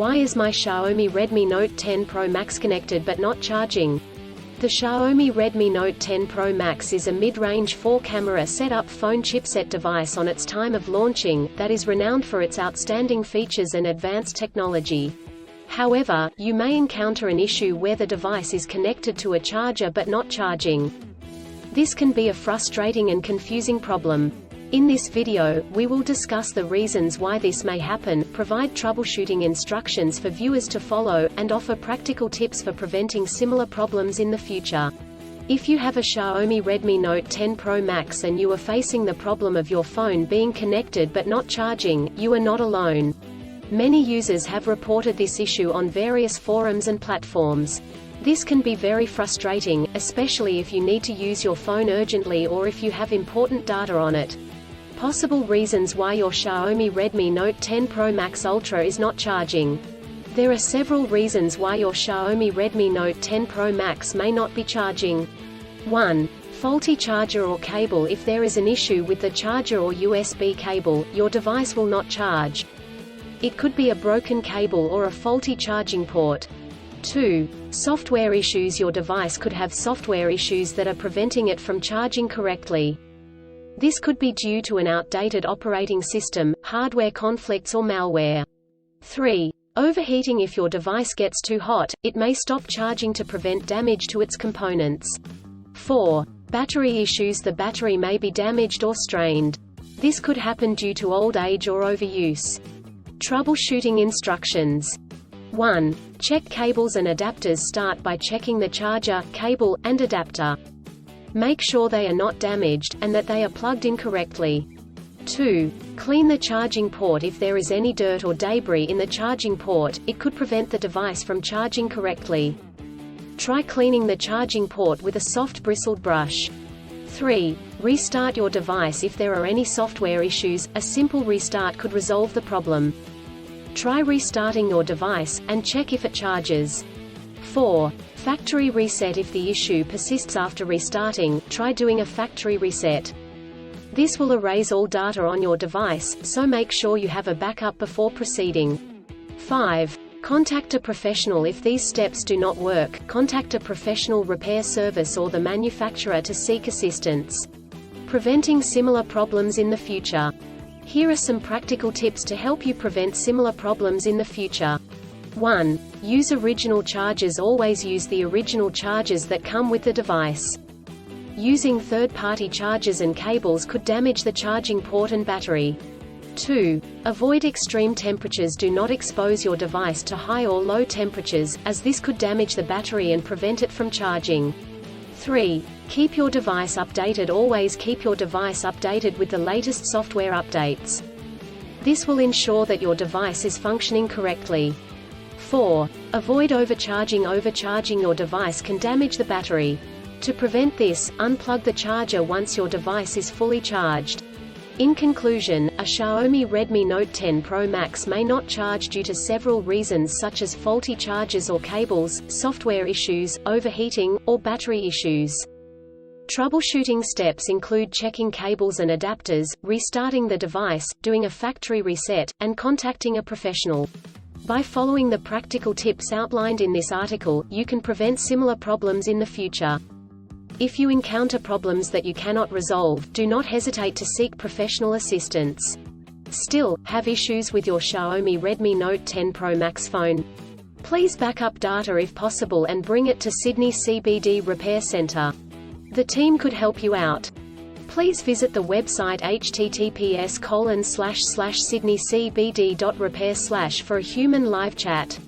Why is my Xiaomi Redmi Note 10 Pro Max connected but not charging? The Xiaomi Redmi Note 10 Pro Max is a mid-range 4-camera set-up phone chipset device on its time of launching, that is renowned for its outstanding features and advanced technology. However, you may encounter an issue where the device is connected to a charger but not charging. This can be a frustrating and confusing problem. In this video, we will discuss the reasons why this may happen, provide troubleshooting instructions for viewers to follow, and offer practical tips for preventing similar problems in the future. If you have a Xiaomi Redmi Note 10 Pro Max and you are facing the problem of your phone being connected but not charging, you are not alone. Many users have reported this issue on various forums and platforms. This can be very frustrating, especially if you need to use your phone urgently or if you have important data on it. Possible reasons why your Xiaomi Redmi Note 10 Pro Max Ultra is not charging. There are several reasons why your Xiaomi Redmi Note 10 Pro Max may not be charging. 1. Faulty charger or cable. If there is an issue with the charger or USB cable, your device will not charge. It could be a broken cable or a faulty charging port. 2. Software issues. Your device could have software issues that are preventing it from charging correctly. This could be due to an outdated operating system, hardware conflicts or malware. 3. Overheating. If your device gets too hot, it may stop charging to prevent damage to its components. 4. Battery issues. The battery may be damaged or strained. This could happen due to old age or overuse. Troubleshooting instructions. 1. Check cables and adapters. Start by checking the charger, cable, and adapter. Make sure they are not damaged, and that they are plugged in correctly. 2. Clean the charging port. If there is any dirt or debris in the charging port, it could prevent the device from charging correctly. Try cleaning the charging port with a soft bristled brush. 3. Restart your device. If there are any software issues, a simple restart could resolve the problem. Try restarting your device, and check if it charges. 4. Factory reset. If the issue persists after restarting, try doing a factory reset. This will erase all data on your device, so make sure you have a backup before proceeding. 5. Contact a professional. If these steps do not work, contact a professional repair service or the manufacturer to seek assistance. Preventing similar problems in the future. Here are some practical tips to help you prevent similar problems in the future. 1. Use original chargers. Always use the original chargers that come with the device. Using third-party chargers and cables could damage the charging port and battery. 2. Avoid extreme temperatures. Do not expose your device to high or low temperatures, as this could damage the battery and prevent it from charging. 3. Keep your device updated. Always keep your device updated with the latest software updates. This will ensure that your device is functioning correctly. 4. Avoid overcharging. Overcharging your device can damage the battery. To prevent this, unplug the charger once your device is fully charged. In conclusion, a Xiaomi Redmi Note 10 Pro Max may not charge due to several reasons such as faulty chargers or cables, software issues, overheating, or battery issues. Troubleshooting steps include checking cables and adapters, restarting the device, doing a factory reset, and contacting a professional. By following the practical tips outlined in this article, you can prevent similar problems in the future. If you encounter problems that you cannot resolve, do not hesitate to seek professional assistance. Still, have issues with your Xiaomi Redmi Note 10 Pro Max phone? Please back up data if possible and bring it to Sydney CBD Repair Centre. The team could help you out. Please visit the website https://sydneycbd.repair/ for a human live chat.